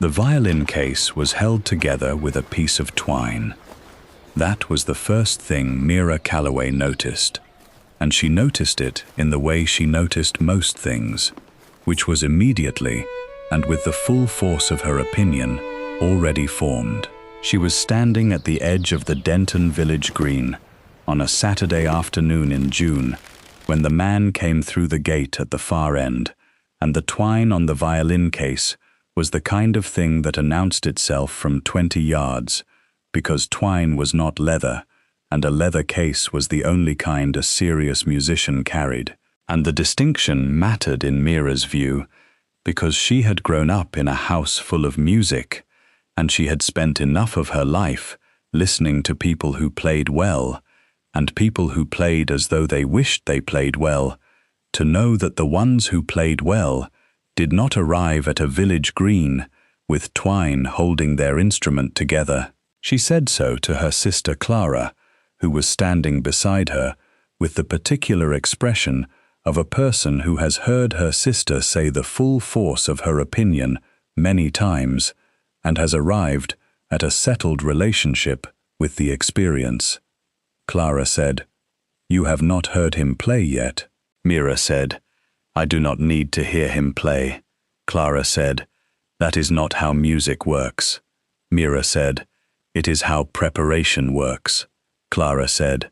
The violin case was held together with a piece of twine. That was the first thing Mira Calloway noticed, and she noticed it in the way she noticed most things, which was immediately, and with the full force of her opinion, already formed. She was standing at the edge of the Denton village green on a Saturday afternoon in June, when the man came through the gate at the far end, and the twine on the violin case was the kind of thing that announced itself from 20 yards, because twine was not leather, and a leather case was the only kind a serious musician carried. And the distinction mattered in Mira's view, because she had grown up in a house full of music, and she had spent enough of her life listening to people who played well, and people who played as though they wished they played well, to know that the ones who played well did not arrive at a village green with twine holding their instrument together. She said so to her sister Clara, who was standing beside her, with the particular expression of a person who has heard her sister say the full force of her opinion many times, and has arrived at a settled relationship with the experience. Clara said, "You have not heard him play yet." Mira said, "I do not need to hear him play." Clara said, "That is not how music works." Mira said, "It is how preparation works." Clara said,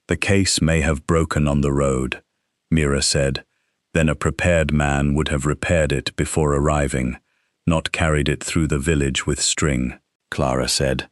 "The case may have broken on the road." Mira said, "Then a prepared man would have repaired it before arriving, not carried it through the village with string." Clara said,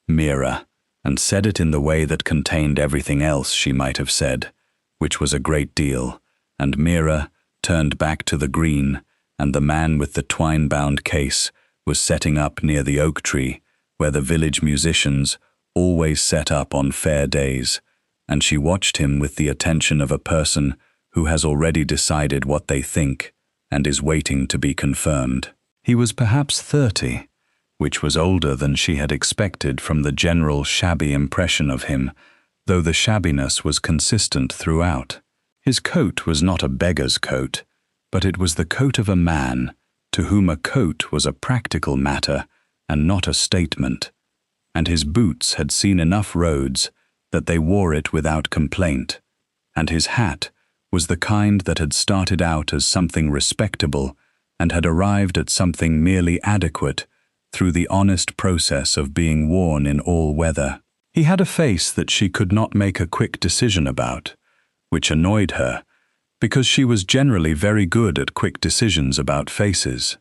"Mira," and said it in the way that contained everything else she might have said, which was a great deal, and Mira turned back to the green, and the man with the twine-bound case was setting up near the oak tree, where the village musicians always set up on fair days, and she watched him with the attention of a person who has already decided what they think and is waiting to be confirmed. He was perhaps 30, which was older than she had expected from the general shabby impression of him, though the shabbiness was consistent throughout. His coat was not a beggar's coat, but it was the coat of a man to whom a coat was a practical matter and not a statement, and his boots had seen enough roads that they wore it without complaint, and his hat was the kind that had started out as something respectable and had arrived at something merely adequate through the honest process of being worn in all weather. He had a face that she could not make a quick decision about, which annoyed her, because she was generally very good at quick decisions about faces.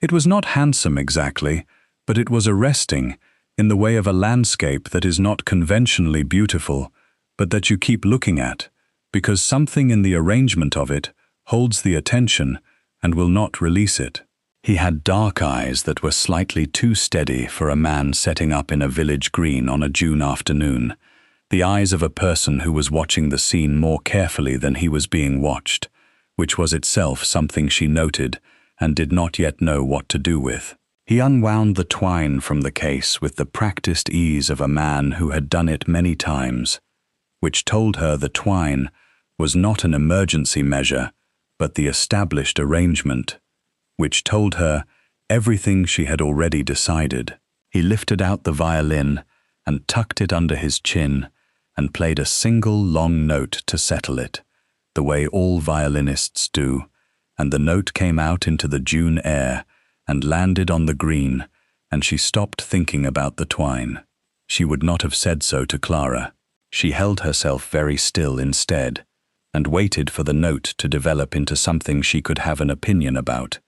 It was not handsome exactly, but it was arresting in the way of a landscape that is not conventionally beautiful, but that you keep looking at, because something in the arrangement of it holds the attention and will not release it. He had dark eyes that were slightly too steady for a man setting up in a village green on a June afternoon, the eyes of a person who was watching the scene more carefully than he was being watched, which was itself something she noted and did not yet know what to do with. He unwound the twine from the case with the practiced ease of a man who had done it many times, which told her the twine was not an emergency measure, but the established arrangement, which told her everything she had already decided. He lifted out the violin and tucked it under his chin and played a single long note to settle it, the way all violinists do, and the note came out into the June air and landed on the green, and she stopped thinking about the twine. She would not have said so to Clara. She held herself very still instead, and waited for the note to develop into something she could have an opinion about,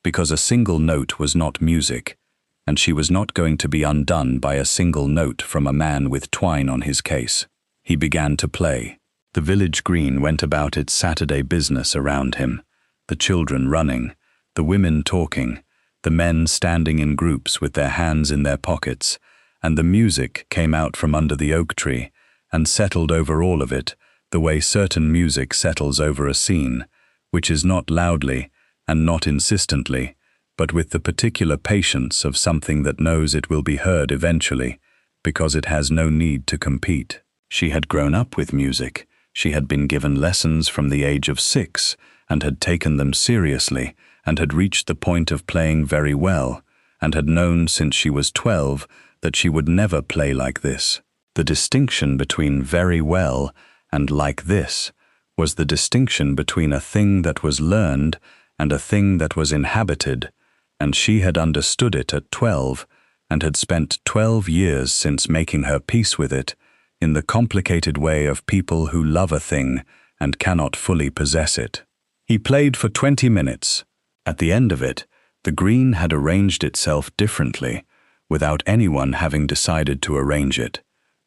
because a single note was not music, and she was not going to be undone by a single note from a man with twine on his case. He began to play. The village green went about its Saturday business around him, the children running, the women talking, the men standing in groups with their hands in their pockets, and the music came out from under the oak tree and settled over all of it, the way certain music settles over a scene, which is not loudly and not insistently, but with the particular patience of something that knows it will be heard eventually, because it has no need to compete. She had grown up with music. She had been given lessons from the age of 6, and had taken them seriously, and had reached the point of playing very well, and had known since she was 12 that she would never play like this. The distinction between very well and like this was the distinction between a thing that was learned and a thing that was inhabited, and she had understood it at 12 and had spent 12 years since making her peace with it, in the complicated way of people who love a thing and cannot fully possess it. He played for 20 minutes. At the end of it, the green had arranged itself differently, without anyone having decided to arrange it,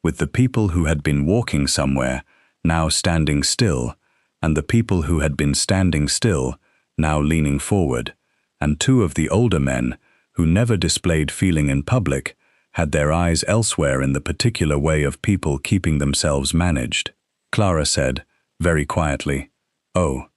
with the people who had been walking somewhere now standing still, and the people who had been standing still now leaning forward, and two of the older men, who never displayed feeling in public, had their eyes elsewhere in the particular way of people keeping themselves managed. Clara said, very quietly, "Oh."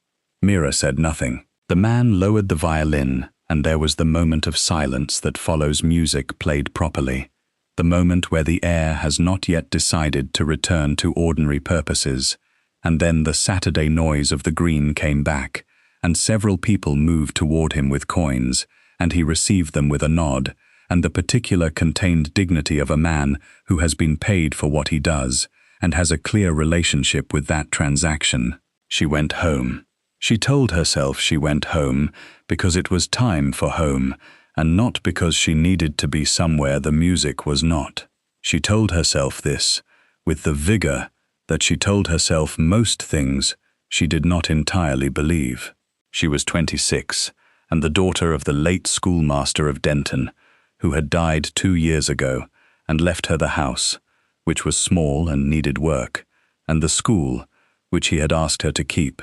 Mira said nothing. The man lowered the violin, and there was the moment of silence that follows music played properly, the moment where the air has not yet decided to return to ordinary purposes, and then the Saturday noise of the green came back, and several people moved toward him with coins, and he received them with a nod, and the particular contained dignity of a man who has been paid for what he does, and has a clear relationship with that transaction. She went home. She told herself she went home because it was time for home, and not because she needed to be somewhere the music was not. She told herself this with the vigor that she told herself most things she did not entirely believe. She was 26, and the daughter of the late schoolmaster of Denton, who had died 2 years ago and left her the house, which was small and needed work, and the school, which he had asked her to keep,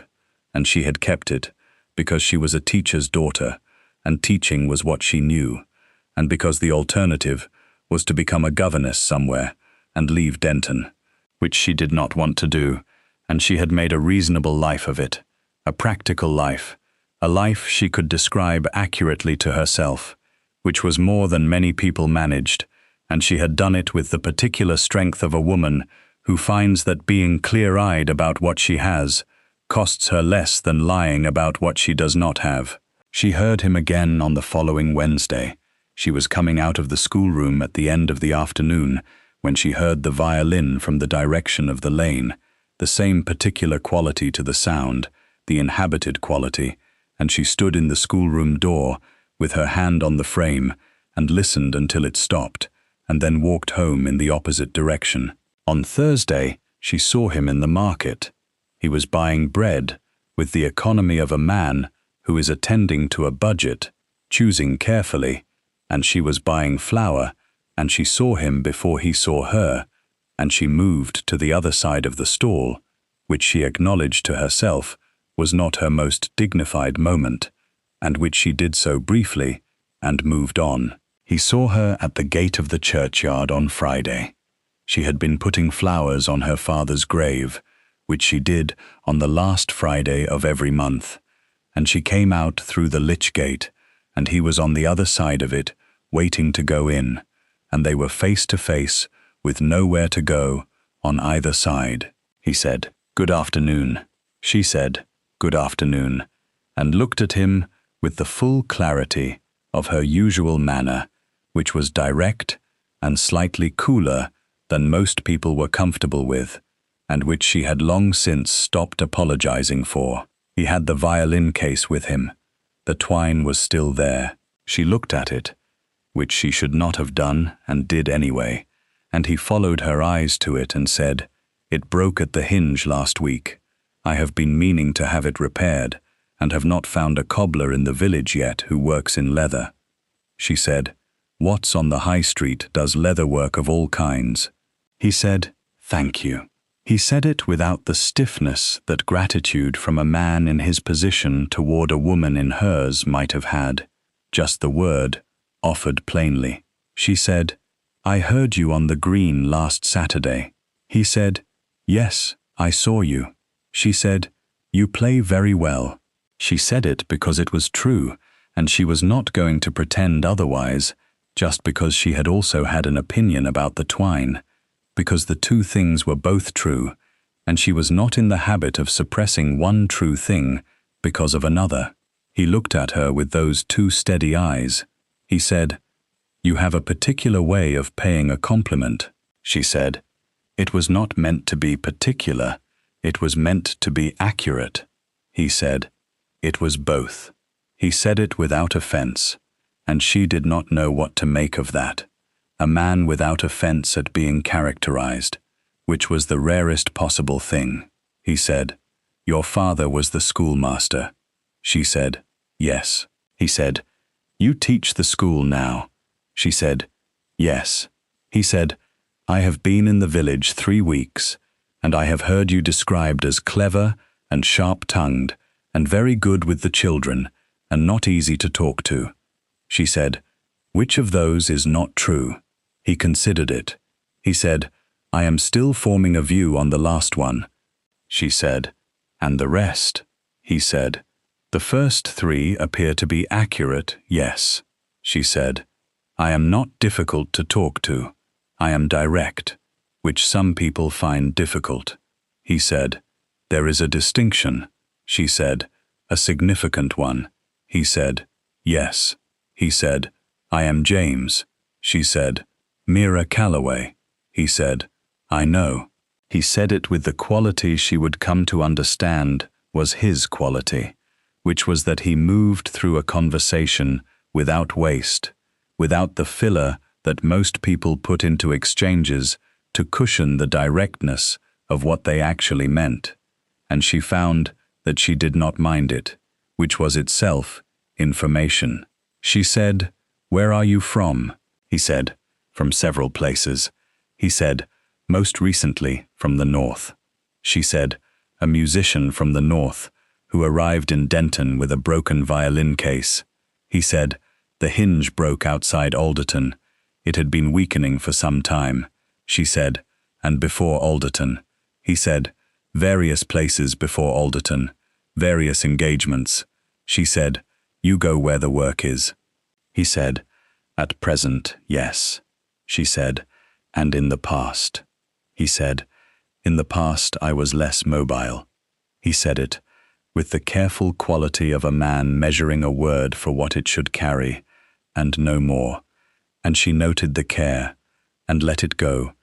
and she had kept it because she was a teacher's daughter, and teaching was what she knew, and because the alternative was to become a governess somewhere and leave Denton, which she did not want to do, and she had made a reasonable life of it, a practical life, a life she could describe accurately to herself, which was more than many people managed, and she had done it with the particular strength of a woman who finds that being clear-eyed about what she has costs her less than lying about what she does not have. She heard him again on the following Wednesday. She was coming out of the schoolroom at the end of the afternoon when she heard the violin from the direction of the lane, the same particular quality to the sound, the inhabited quality, and she stood in the schoolroom door with her hand on the frame and listened until it stopped, and then walked home in the opposite direction. On Thursday, she saw him in the market. He was buying bread with the economy of a man who is attending to a budget, choosing carefully, and she was buying flour, and she saw him before he saw her, and she moved to the other side of the stall, which she acknowledged to herself was not her most dignified moment, and which she did so briefly, and moved on. He saw her at the gate of the churchyard on Friday. She had been putting flowers on her father's grave, which she did on the last Friday of every month, and she came out through the lich gate, and he was on the other side of it, waiting to go in, and they were face to face, with nowhere to go, on either side. He said, "Good afternoon." She said, "Good afternoon," and looked at him with the full clarity of her usual manner, which was direct and slightly cooler than most people were comfortable with, and which she had long since stopped apologizing for. He had the violin case with him. The twine was still there. She looked at it, which she should not have done and did anyway, and he followed her eyes to it and said, "It broke at the hinge last week. I have been meaning to have it repaired, and have not found a cobbler in the village yet who works in leather." She said, "Watts on the high street does leather work of all kinds." He said, "Thank you." He said it without the stiffness that gratitude from a man in his position toward a woman in hers might have had. Just the word, offered plainly. She said, "I heard you on the green last Saturday." He said, "Yes, I saw you." She said, "You play very well." She said it because it was true, and she was not going to pretend otherwise, just because she had also had an opinion about the twine, because the two things were both true, and she was not in the habit of suppressing one true thing because of another. He looked at her with those two steady eyes. He said, You have a particular way of paying a compliment, she said. It was not meant to be particular, it was meant to be accurate, he said. It was both. He said it without offense, and she did not know what to make of that. A man without offense at being characterized, which was the rarest possible thing. He said, "Your father was the schoolmaster." She said, "Yes." He said, "You teach the school now." She said, "Yes." He said, "I have been in the village 3 weeks, and I have heard you described as clever and sharp-tongued and very good with the children and not easy to talk to." She said, "Which of those is not true?" He considered it. He said, "I am still forming a view on the last one." She said, "And the rest?" He said, "The first 3 appear to be accurate, yes." She said, "I am not difficult to talk to. I am direct, which some people find difficult." He said, "There is a distinction." She said, "A significant one." He said, "Yes." He said, "I am James." She said, "Mira Calloway." He said, "I know." He said it with the quality she would come to understand was his quality, which was that he moved through a conversation without waste, without the filler that most people put into exchanges to cushion the directness of what they actually meant. And she found that she did not mind it, which was itself information. She said, "Where are you from?" He said, "From several places." He said, "Most recently from the north." She said, "A musician from the north who arrived in Denton with a broken violin case." He said, "The hinge broke outside Alderton. It had been weakening for some time." She said, "And before Alderton." He said, "Various places before Alderton, various engagements." She said, "You go where the work is." He said, "At present, yes." She said, "And in the past?" He said, "In the past I was less mobile." He said it with the careful quality of a man measuring a word for what it should carry, and no more. And she noted the care, and let it go,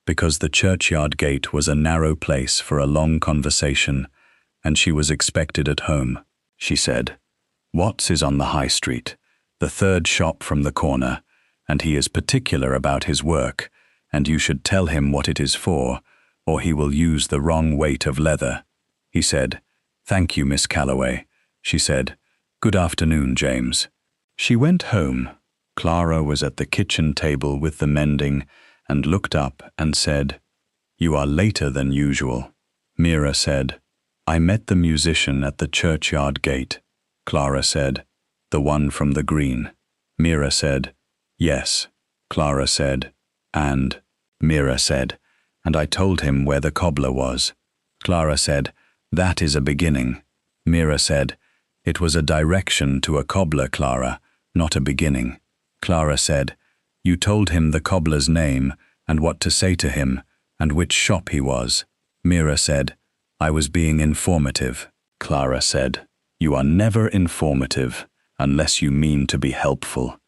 because the churchyard gate was a narrow place for a long conversation, and she was expected at home. She said, "Watts is on the High Street, the 3rd shop from the corner, and he is particular about his work, and you should tell him what it is for, or he will use the wrong weight of leather." He said, "Thank you, Miss Calloway." She said, "Good afternoon, James." She went home. Clara was at the kitchen table with the mending and looked up and said, "You are later than usual." Mira said, "I met the musician at the churchyard gate." Clara said, "The one from the green." Mira said, "Yes." Clara said, "And?" Mira said, "And I told him where the cobbler was." Clara said, "That is a beginning." Mira said, "It was a direction to a cobbler, Clara, not a beginning." Clara said, "You told him the cobbler's name and what to say to him and which shop he was." Mira said, "I was being informative." Clara said, "You are never informative unless you mean to be helpful,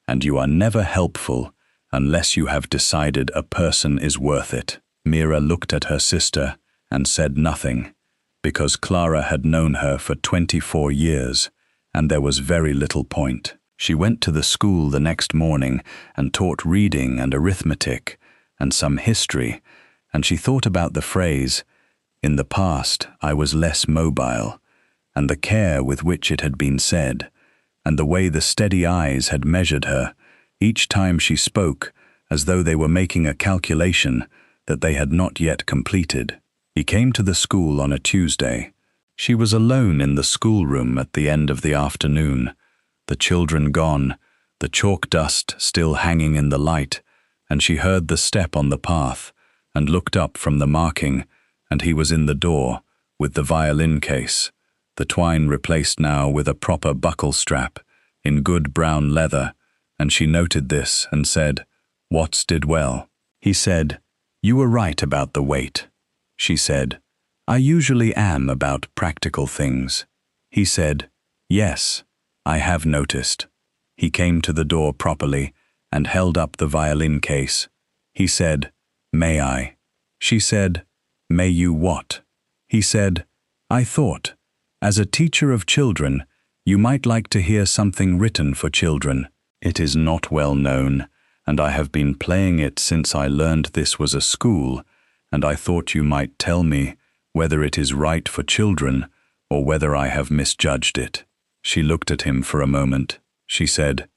and you are never helpful unless you have decided a person is worth it." Mira looked at her sister and said nothing, because Clara had known her for 24 years, and there was very little point. She went to the school the next morning and taught reading and arithmetic and some history, and she thought about the phrase, "In the past I was less mobile," and the care with which it had been said, and the way the steady eyes had measured her, each time she spoke, as though they were making a calculation that they had not yet completed. He came to the school on a Tuesday. She was alone in the schoolroom at the end of the afternoon, the children gone, the chalk dust still hanging in the light, and she heard the step on the path, and looked up from the marking, and he was in the door, with the violin case, the twine replaced now with a proper buckle strap, in good brown leather, and she noted this and said, "Watts did well." He said, "You were right about the weight." She said, "I usually am about practical things." He said, "Yes, I have noticed." He came to the door properly and held up the violin case. He said, "May I?" She said, "May you what?" He said, "I thought, as a teacher of children, you might like to hear something written for children. It is not well known, and I have been playing it since I learned this was a school, and I thought you might tell me whether it is right for children or whether I have misjudged it." She looked at him for a moment. She said,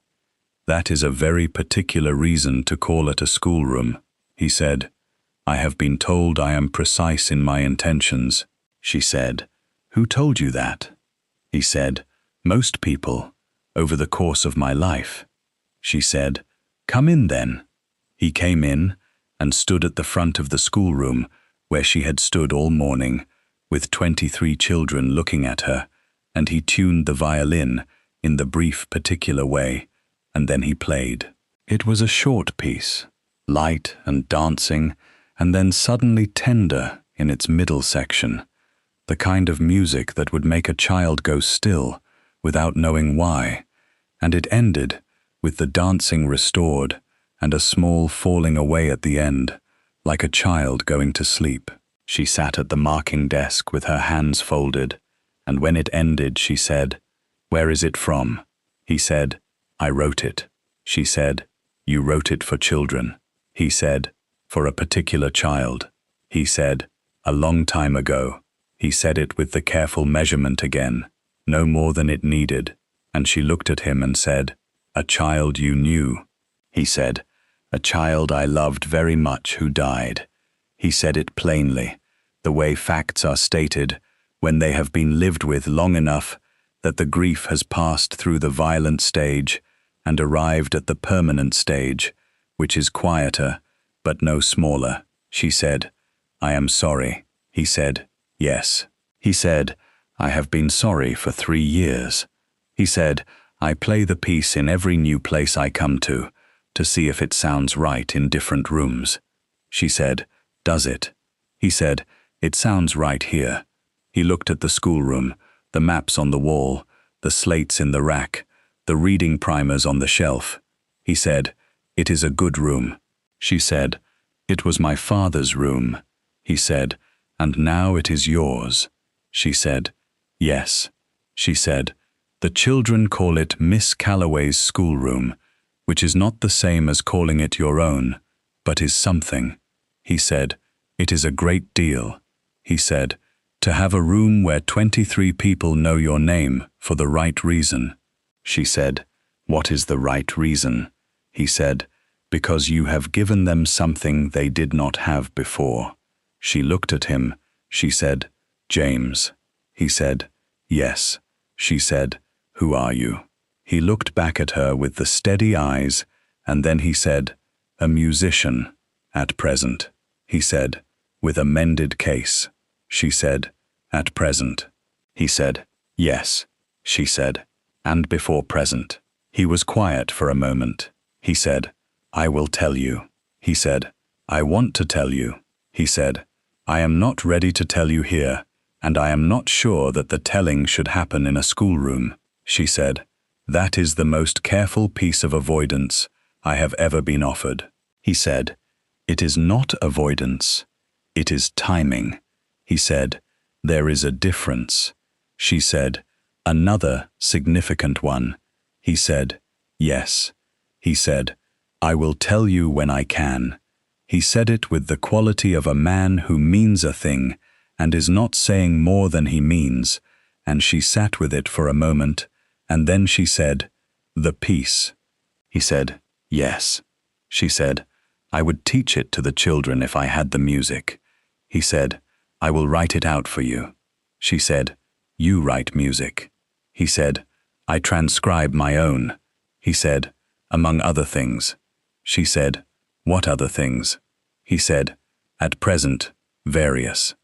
"That is a very particular reason to call it a schoolroom." He said, "I have been told I am precise in my intentions." She said, "Who told you that?" He said, "Most people, over the course of my life." She said, "Come in then." He came in and stood at the front of the schoolroom where she had stood all morning, with 23 children looking at her, and he tuned the violin in the brief particular way, and then he played. It was a short piece, light and dancing, and then suddenly tender in its middle section, the kind of music that would make a child go still without knowing why, and it ended with the dancing restored and a small falling away at the end, like a child going to sleep. She sat at the marking desk with her hands folded, and when it ended she said, "Where is it from?" He said, "I wrote it." She said, "You wrote it for children." He said, "For a particular child." He said, "A long time ago." He said it with the careful measurement again, no more than it needed, and she looked at him and said, "A child you knew." He said, "A child I loved very much who died." He said it plainly, the way facts are stated when they have been lived with long enough that the grief has passed through the violent stage and arrived at the permanent stage, which is quieter, but no smaller. She said, "I am sorry." He said, "Yes." He said, "I have been sorry for 3 years." He said, "I play the piece in every new place I come to see if it sounds right in different rooms." She said, "Does it?" He said, "It sounds right here." He looked at the schoolroom, the maps on the wall, the slates in the rack, the reading primers on the shelf. He said, "It is a good room." She said, "It was my father's room." He said, "And now it is yours." She said, "Yes." She said, "The children call it Miss Calloway's schoolroom, which is not the same as calling it your own, but is something." He said, "It is a great deal." He said, "To have a room where 23 people know your name for the right reason." She said, "What is the right reason?" He said, "Because you have given them something they did not have before." She looked at him. She said, "James." He said, "Yes." She said, "Who are you?" He looked back at her with the steady eyes, and then he said, "A musician, at present." He said, "With a mended case." She said, "At present." He said, "Yes." She said, "And before present." He was quiet for a moment. He said, "I will tell you." He said, "I want to tell you." He said, "I am not ready to tell you here, and I am not sure that the telling should happen in a schoolroom." She said, "That is the most careful piece of avoidance I have ever been offered." He said, "It is not avoidance. It is timing." He said, "There is a difference." She said, "Another significant one." He said, "Yes." He said, "I will tell you when I can." He said it with the quality of a man who means a thing and is not saying more than he means, and she sat with it for a moment, and then she said, "The piece." He said, "Yes." She said, "I would teach it to the children if I had the music." He said, "I will write it out for you." She said, "You write music." He said, "I transcribe my own." He said, "Among other things." She said, "What other things?" He said, "At present, various."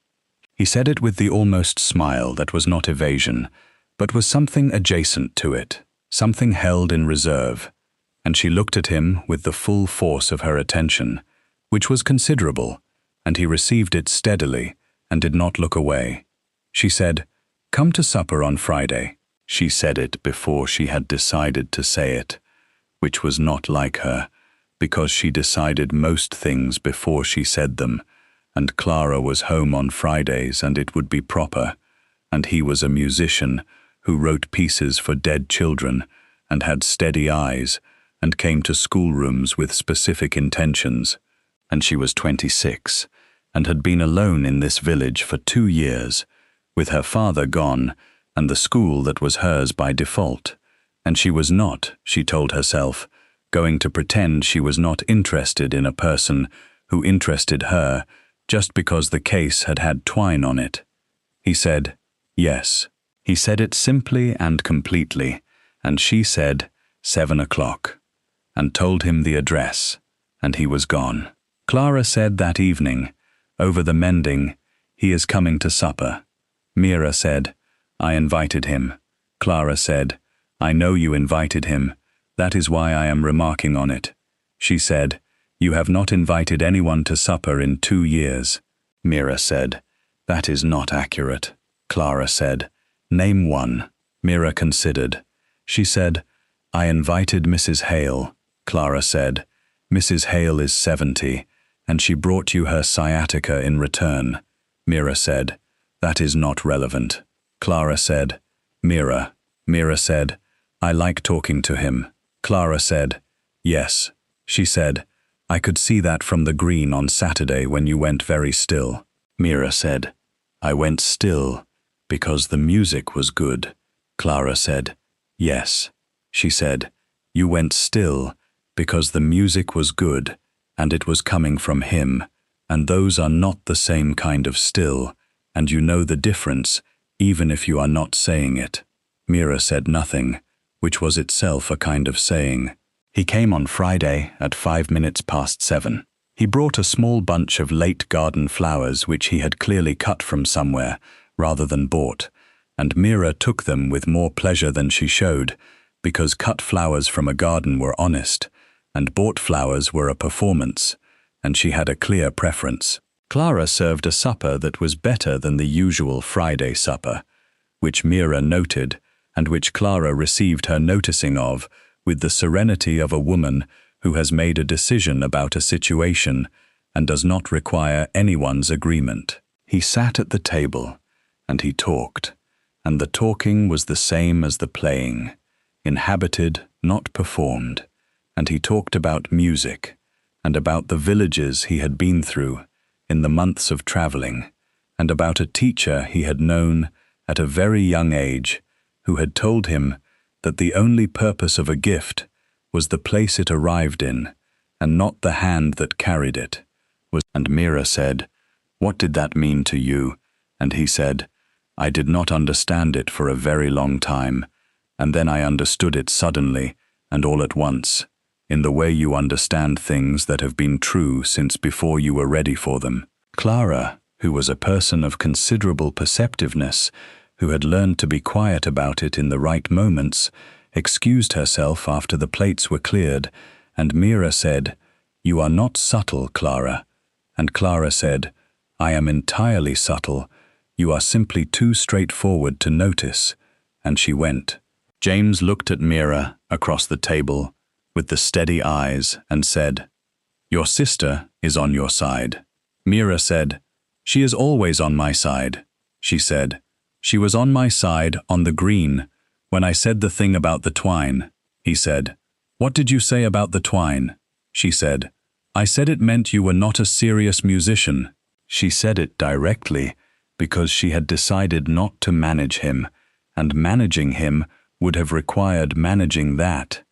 He said it with the almost smile that was not evasion, but was something adjacent to it, something held in reserve, and she looked at him with the full force of her attention, which was considerable, and he received it steadily and did not look away. She said, "Come to supper on Friday." She said it before she had decided to say it, which was not like her, because she decided most things before she said them, and Clara was home on Fridays and it would be proper, and he was a musician who wrote pieces for dead children and had steady eyes and came to schoolrooms with specific intentions, and she was 26 and had been alone in this village for 2 years, with her father gone and the school that was hers by default, and she was not, she told herself, going to pretend she was not interested in a person who interested her just because the case had had twine on it. He said, yes. He said it simply and completely, and she said, 7 o'clock, and told him the address, and he was gone. Clara said that evening, over the mending, he is coming to supper. Mira said, I invited him. Clara said, I know you invited him. That is why I am remarking on it. She said, you have not invited anyone to supper in 2 years. Mira said, that is not accurate. Clara said, name one. Mira considered. She said, I invited Mrs. Hale. Clara said, Mrs. Hale is 70, and she brought you her sciatica in return. Mira said, that is not relevant. Clara said, Mira. Mira said, I like talking to him. Clara said, yes. She said, I could see that from the green on Saturday when you went very still. Mira said, I went still because the music was good. Clara said, yes. She said, you went still because the music was good and it was coming from him, and those are not the same kind of still, and you know the difference even if you are not saying it. Mira said nothing, which was itself a kind of saying. He came on Friday at 7:05. He brought a small bunch of late garden flowers which he had clearly cut from somewhere rather than bought, and Mira took them with more pleasure than she showed, because cut flowers from a garden were honest, and bought flowers were a performance, and she had a clear preference. Clara served a supper that was better than the usual Friday supper, which Mira noted, and which Clara received her noticing of with the serenity of a woman who has made a decision about a situation and does not require anyone's agreement. He sat at the table, and he talked, and the talking was the same as the playing, inhabited, not performed, and he talked about music, and about the villages he had been through in the months of traveling, and about a teacher he had known at a very young age who had told him that the only purpose of a gift was the place it arrived in, and not the hand that carried it. And Mira said, what did that mean to you? And he said, I did not understand it for a very long time, and then I understood it suddenly and all at once, in the way you understand things that have been true since before you were ready for them. Clara, who was a person of considerable perceptiveness, who had learned to be quiet about it in the right moments, excused herself after the plates were cleared, and Mira said, you are not subtle, Clara. And Clara said, I am entirely subtle. You are simply too straightforward to notice. And she went. James looked at Mira across the table with the steady eyes and said, your sister is on your side. Mira said, she is always on my side. She said, she was on my side on the green when I said the thing about the twine. He said, what did you say about the twine? She said, I said it meant you were not a serious musician. She said it directly because she had decided not to manage him, and managing him would have required managing that,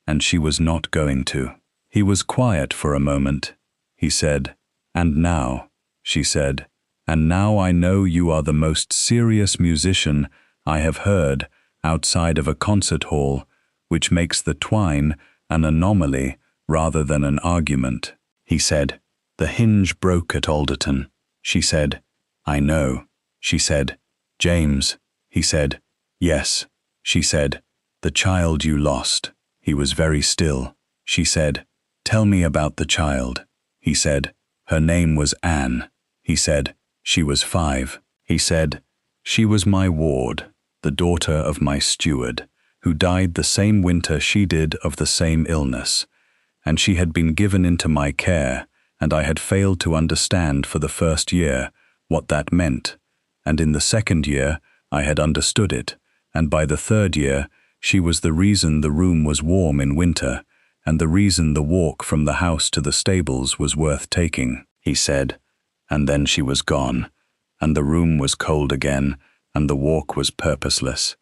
and she was not going to. He was quiet for a moment. He said, and now, she said, and now I know you are the most serious musician I have heard outside of a concert hall, which makes the twine an anomaly rather than an argument. He said, the hinge broke at Alderton. She said, I know. She said, James. He said, yes. She said, the child you lost. He was very still. She said, tell me about the child. He said, her name was Anne. He said, she was 5. He said, she was my ward, the daughter of my steward, who died the same winter she did of the same illness. and she had been given into my care, and I had failed to understand for the first year what that meant, and in the second year I had understood it, and by the third year she was the reason the room was warm in winter, and the reason the walk from the house to the stables was worth taking, he said, and then she was gone, and the room was cold again, and the walk was purposeless,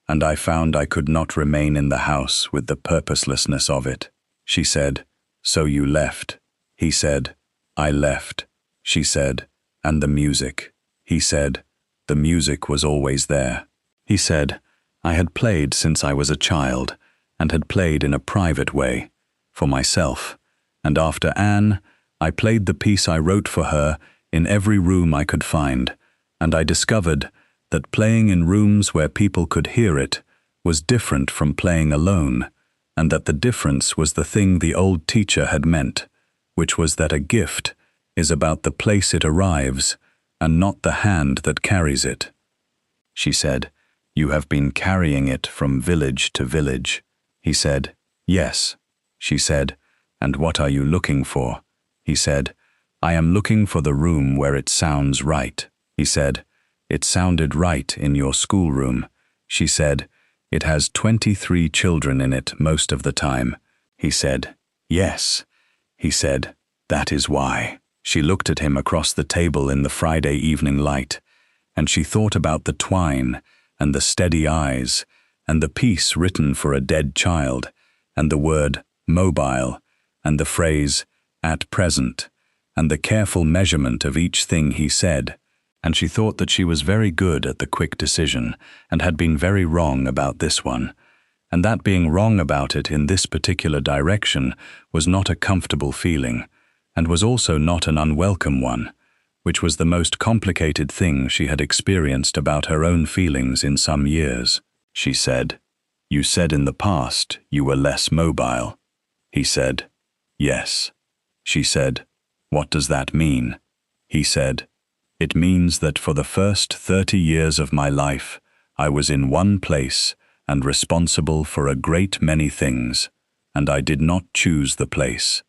and I found I could not remain in the house with the purposelessness of it. She said, "So you left." He said, "I left." She said, "And the music?" He said, "The music was always there." He said, "I had played since I was a child, and had played in a private way, for myself, and after Anne, I played the piece I wrote for her in every room I could find, and I discovered that playing in rooms where people could hear it was different from playing alone, and that the difference was the thing the old teacher had meant, which was that a gift is about the place it arrives, and not the hand that carries it." She said, "You have been carrying it from village to village." He said, "Yes." She said, "And what are you looking for?" He said, "I am looking for the room where it sounds right." He said, "It sounded right in your schoolroom." She said, "It has 23 children in it most of the time." He said, "Yes." He said, "That is why." She looked at him across the table in the Friday evening light, and she thought about the twine, and the steady eyes, and the piece written for a dead child, and the word mobile, and the phrase at present, and the careful measurement of each thing he said, and she thought that she was very good at the quick decision, and had been very wrong about this one, and that being wrong about it in this particular direction was not a comfortable feeling, and was also not an unwelcome one, which was the most complicated thing she had experienced about her own feelings in some years. She said, "You said in the past you were less mobile." He said, "Yes." She said, "What does that mean?" He said, "It means that for the first 30 years of my life, I was in one place and responsible for a great many things, and I did not choose the place,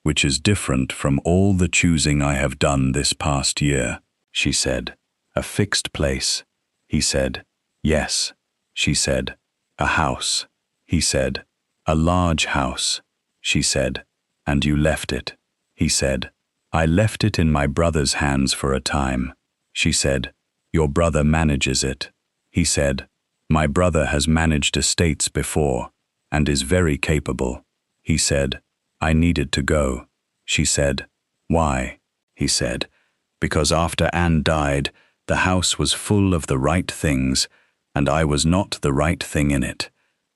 which is different from all the choosing I have done this past year." She said, "A fixed place?" He said, "Yes." She said, "A house?" He said, "A large house." She said, "And you left it?" He said, "I left it in my brother's hands for a time." She said, "Your brother manages it." He said, "My brother has managed estates before, and is very capable." He said, "I needed to go." She said, "Why?" He said, "Because after Anne died, the house was full of the right things, and I was not the right thing in it,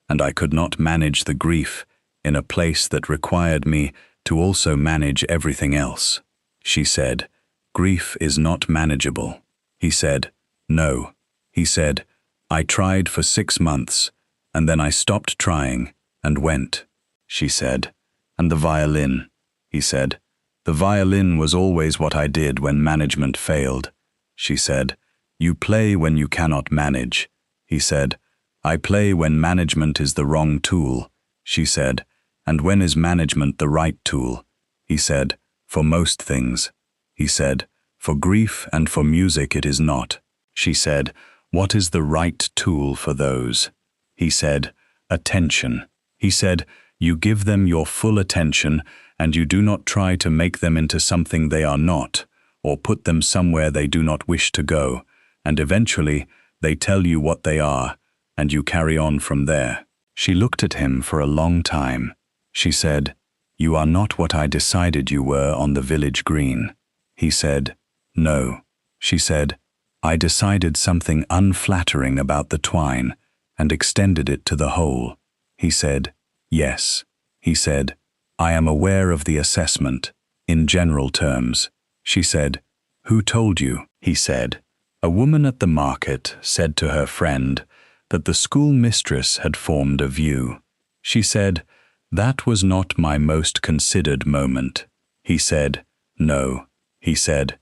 and I could not manage the grief in a place that required me to also manage everything else." She said, "Grief is not manageable." He said, "No." He said, "I tried for 6 months, and then I stopped trying and went." She said, "And the violin?" He said, "The violin was always what I did when management failed." She said, "You play when you cannot manage." He said, "I play when management is the wrong tool." She said, "And when is management the right tool?" He said, "For most things." He said, "For grief and for music it is not." She said, "What is the right tool for those?" He said, "Attention." He said, "You give them your full attention, and you do not try to make them into something they are not, or put them somewhere they do not wish to go, and eventually they tell you what they are, and you carry on from there." She looked at him for a long time. She said, "You are not what I decided you were on the village green." He said, "No." She said, "I decided something unflattering about the twine, and extended it to the whole." He said, "Yes." He said, "I am aware of the assessment, in general terms." She said, "Who told you?" He said, "A woman at the market said to her friend that the school mistress had formed a view." She said, "That was not my most considered moment." He said, "No." He said,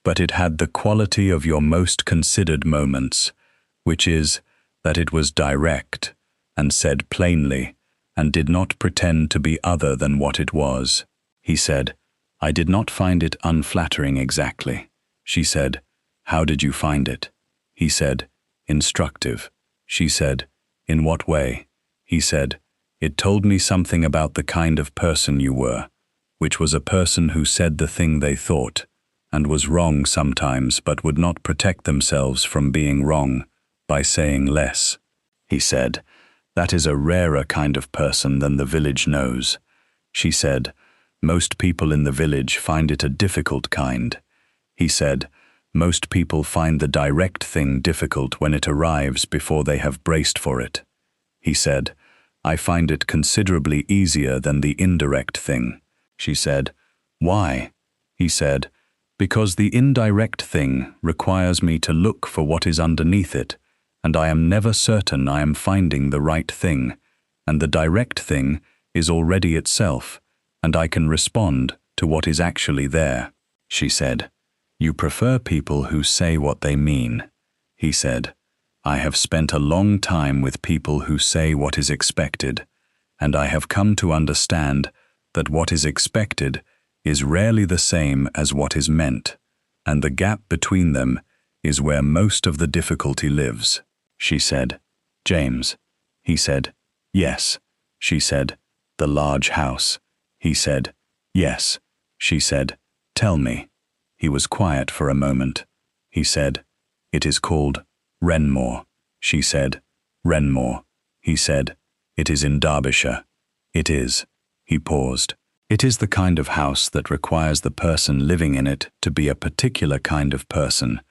"But it had the quality of your most considered moments, which is that it was direct and said plainly and did not pretend to be other than what it was. He said, I did not find it unflattering exactly. She said, how did you find it? He said, instructive. She said, in what way? He said, it told me something about the kind of person you were, which was a person who said the thing they thought, and was wrong sometimes but would not protect themselves from being wrong by saying less. He said, that is a rarer kind of person than the village knows. She said, most people in the village find it a difficult kind. He said, most people find the direct thing difficult when it arrives before they have braced for it. He said, I find it considerably easier than the indirect thing. She said, why? He said, because the indirect thing requires me to look for what is underneath it, and I am never certain I am finding the right thing, and the direct thing is already itself, and I can respond to what is actually there. She said, you prefer people who say what they mean. He said, I have spent a long time with people who say what is expected, and I have come to understand that what is expected is rarely the same as what is meant, and the gap between them is where most of the difficulty lives. She said, James. He said, yes. She said, the large house. He said, yes. She said, tell me. He was quiet for a moment. He said, it is called Wrenmore. She said, Wrenmore. He said, it is in Derbyshire. It is. He paused. It is the kind of house that requires the person living in it to be a particular kind of person,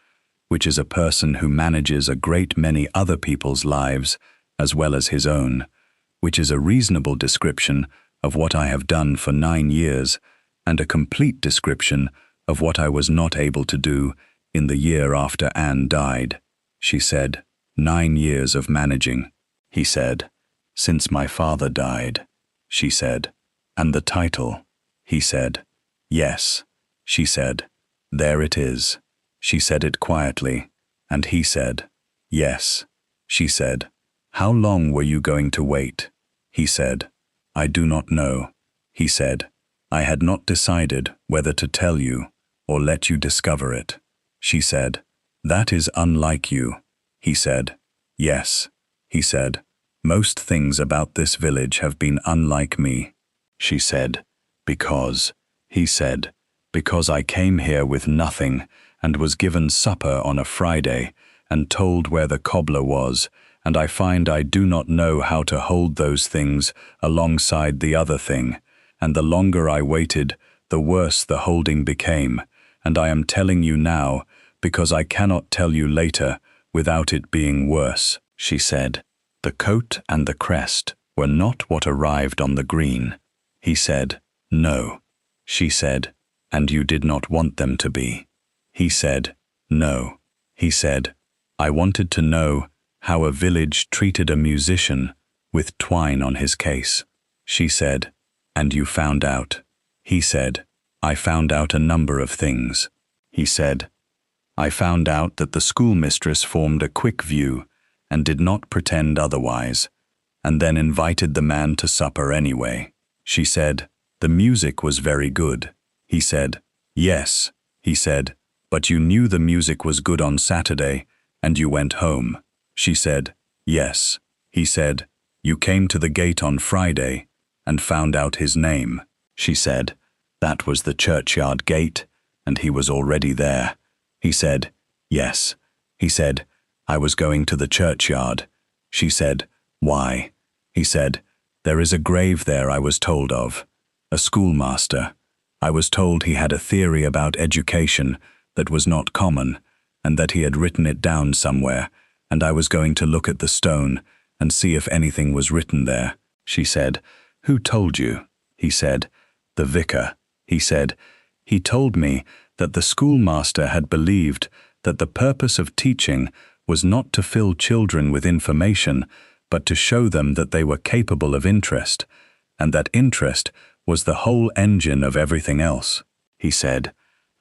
which is a person who manages a great many other people's lives as well as his own, which is a reasonable description of what I have done for 9 years and a complete description of what I was not able to do in the year after Anne died. She said, 9 years of managing. He said, since my father died. She said, and the title? He said, yes. She said, there it is. She said it quietly, and he said, yes. She said, how long were you going to wait? He said, I do not know. He said, I had not decided whether to tell you or let you discover it. She said, that is unlike you. He said, yes. He said, most things about this village have been unlike me. She said, because. He said, because I came here with nothing and was given supper on a Friday and told where the cobbler was, and I find I do not know how to hold those things alongside the other thing, and the longer I waited, the worse the holding became, and I am telling you now because I cannot tell you later without it being worse. She said, the coat and the crest were not what arrived on the green. He said, no. She said, and you did not want them to be. He said, no. He said, I wanted to know how a village treated a musician with twine on his case. She said, and you found out. He said, I found out a number of things. He said, I found out that the schoolmistress formed a quick view and did not pretend otherwise, and then invited the man to supper anyway. She said, the music was very good. He said, yes. He said, but you knew the music was good on Saturday, and you went home. She said, yes. He said, you came to the gate on Friday and found out his name. She said, that was the churchyard gate, and he was already there. He said, yes. He said, I was going to the churchyard. She said, why? He said, there is a grave there I was told of. A schoolmaster. I was told he had a theory about education that was not common, and that he had written it down somewhere, and I was going to look at the stone and see if anything was written there. She said, who told you? He said, the vicar. He said, he told me that the schoolmaster had believed that the purpose of teaching was not to fill children with information, but to show them that they were capable of interest, and that interest was the whole engine of everything else. He said,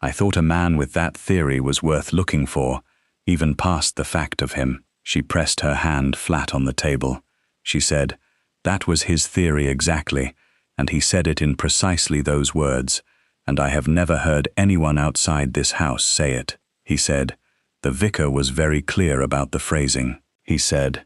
I thought a man with that theory was worth looking for, even past the fact of him. She pressed her hand flat on the table. She said, That was his theory exactly, and he said it in precisely those words, and I have never heard anyone outside this house say it. He said, the vicar was very clear about the phrasing. He said,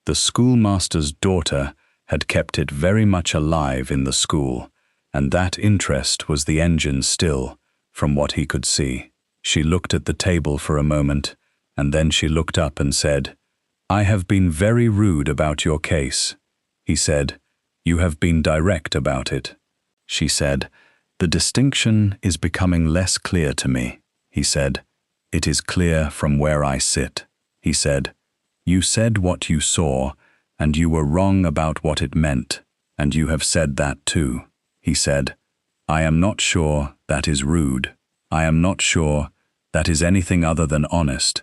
the schoolmaster's daughter had kept it very much alive in the school, and that interest was the engine still, from what he could see. She looked at the table for a moment, and then she looked up and said, I have been very rude about your case. He said, you have been direct about it. She said, the distinction is becoming less clear to me. He said, it is clear from where I sit. He said, you said what you saw, and you were wrong about what it meant, and you have said that too. He said, I am not sure that is rude. I am not sure that is anything other than honest,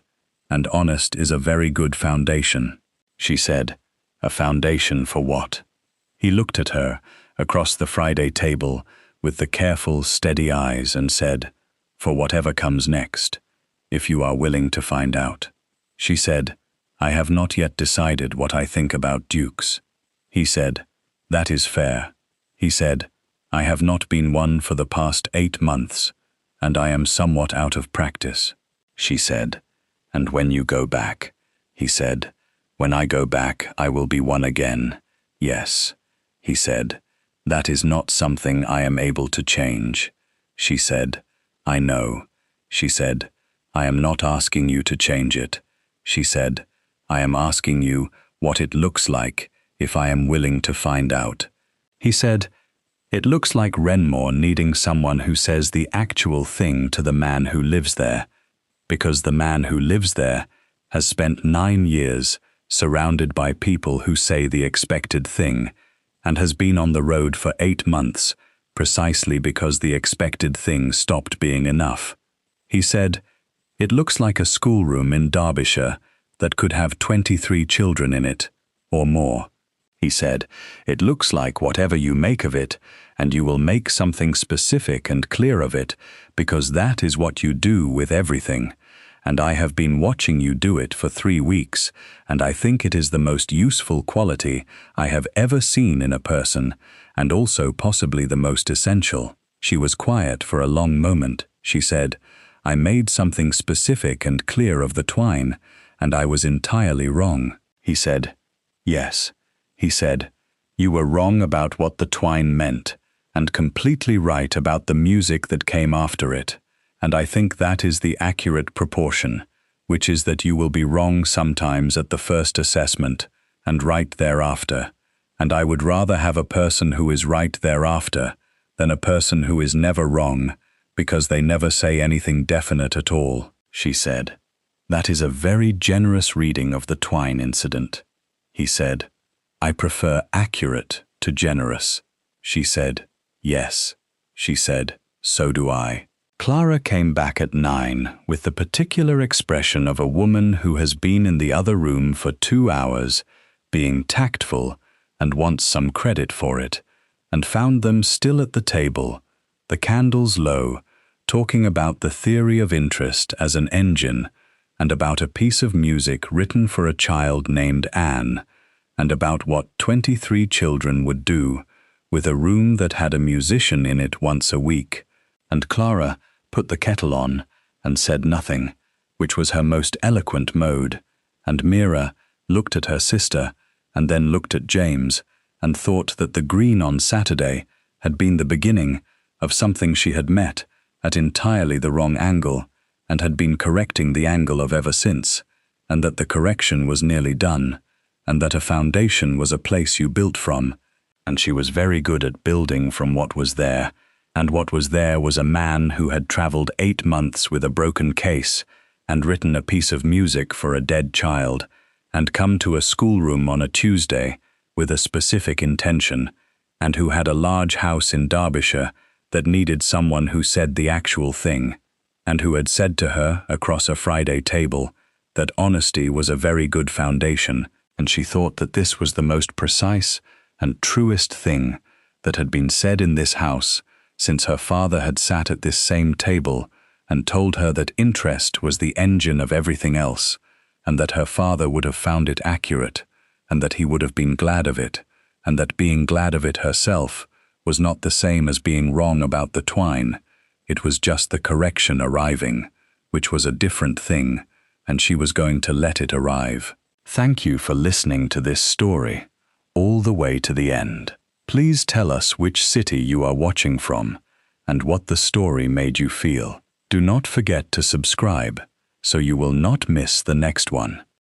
and honest is a very good foundation. She said, a foundation for what? He looked at her across the Friday table with the careful, steady eyes and said, for whatever comes next, if you are willing to find out. She said, I have not yet decided what I think about dukes. He said, that is fair. He said, I have not been one for the past 8 months, and I am somewhat out of practice. She said, and when you go back? He said, when I go back, I will be one again. Yes. He said, that is not something I am able to change. She said, I know. She said, I am not asking you to change it. She said, I am asking you what it looks like if I am willing to find out. He said, it looks like Renmore needing someone who says the actual thing to the man who lives there, because the man who lives there has spent 9 years surrounded by people who say the expected thing, and has been on the road for 8 months precisely because the expected thing stopped being enough. He said, it looks like a schoolroom in Derbyshire that could have 23 children in it, or more. He said, it looks like whatever you make of it, and you will make something specific and clear of it, because that is what you do with everything. And I have been watching you do it for 3 weeks, and I think it is the most useful quality I have ever seen in a person, and also possibly the most essential. She was quiet for a long moment. She said, I made something specific and clear of the twine, and I was entirely wrong. He said, yes. He said, you were wrong about what the twine meant, and completely right about the music that came after it. And I think that is the accurate proportion, which is that you will be wrong sometimes at the first assessment, and right thereafter. And I would rather have a person who is right thereafter than a person who is never wrong, because they never say anything definite at all. She said, that is a very generous reading of the twine incident. He said, I prefer accurate to generous. She said, yes. She said, so do I. Clara came back at 9 with the particular expression of a woman who has been in the other room for 2 hours, being tactful and wants some credit for it, and found them still at the table, the candles low, talking about the theory of interest as an engine, and about a piece of music written for a child named Anne, and about what 23 children would do with a room that had a musician in it once a week. And Clara put the kettle on and said nothing, which was her most eloquent mode, and Mira looked at her sister and then looked at James and thought that the green on Saturday had been the beginning of something she had met at entirely the wrong angle and had been correcting the angle of ever since, and that the correction was nearly done, and that a foundation was a place you built from, and she was very good at building from what was there, and what was there was a man who had travelled 8 months with a broken case and written a piece of music for a dead child, and come to a schoolroom on a Tuesday with a specific intention, and who had a large house in Derbyshire that needed someone who said the actual thing, and who had said to her across a Friday table that honesty was a very good foundation, and she thought that this was the most precise and truest thing that had been said in this house since her father had sat at this same table and told her that interest was the engine of everything else, and that her father would have found it accurate, and that he would have been glad of it, and that being glad of it herself was not the same as being wrong about the twine. It was just the correction arriving, which was a different thing, and she was going to let it arrive. Thank you for listening to this story, all the way to the end. Please tell us which city you are watching from, and what the story made you feel. Do not forget to subscribe, so you will not miss the next one.